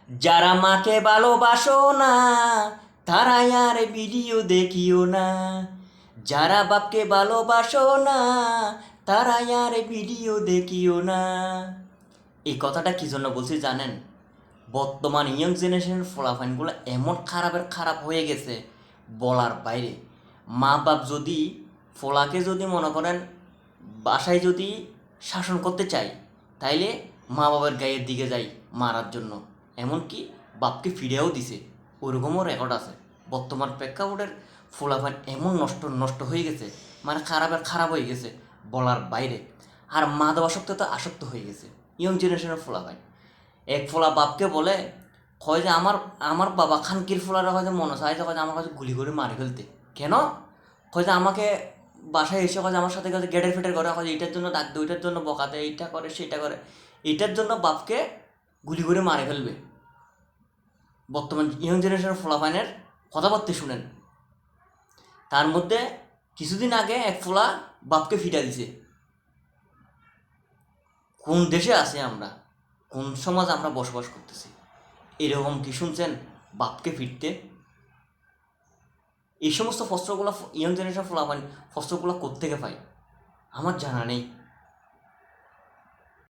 যারা মাকে ভালোবাসো না তারা আর ভিডিও দেখিও না, যারা বাপকে ভালোবাসো না তারা আর ভিডিও দেখিও না। এই কথাটা কি জন্য বলছি জানেন? বর্তমান ইয়ং জেনারেশনের ফলাফাইনগুলো এমন খারাপের খারাপ হয়ে গেছে বলার বাইরে। মা বাপ যদি ফলাকে যদি মনে করেন বাসায় যদি শাসন করতে চাই, তাইলে মা বাবার গায়ের দিকে যাই মারার জন্য, এমনকি বাপকে ফিরেও দিছে, ওরকমও রেকর্ড আছে। বর্তমান প্রেক্ষাপটের ফলাফাইন এমন নষ্ট নষ্ট হয়ে গেছে, মানে খারাপের খারাপ হয়ে গেছে বলার বাইরে। আর মাদকাসক্ত তো আসক্ত হয়ে গেছে ইয়ং জেনারেশনের ফলাফাইন। এক ফোলা বাপকে বলে, কয় যে আমার আমার বাবা খানকির ফোলারা হয়তো মনে চায় যে কয় যে আমার কাছে গুলি করে মারি ফেলতে। কেন? কয় যে আমাকে বাসায় এসে কয় যে আমার সাথে কাছে গেটের ফেটের করে, কয় যে এইটার জন্য ডাক দেয়, ওইটার জন্য বকা দেয়, এইটা করে সেটা করে, এইটার জন্য বাপকে গুলি করে মারে ফেলবে। বর্তমান ইয়ং জেনারেশনের ফোলাফাইনের কথাবার্তা শুনেন। তার মধ্যে কিছুদিন আগে এক ফোলা বাপকে ফিটা দিছে। কোন দেশে আছি আমরা? কোন সমাজ আমরা বসবাস করতেছি? এরকম কি শুনছেন বাপকে ফিরতে? এই সমস্ত ফস্ত্রগুলো ইয়ং জেনারেশন ফলাফল ফস্ত্রগুলো কোত্থেকে পায় আমার জানা নেই।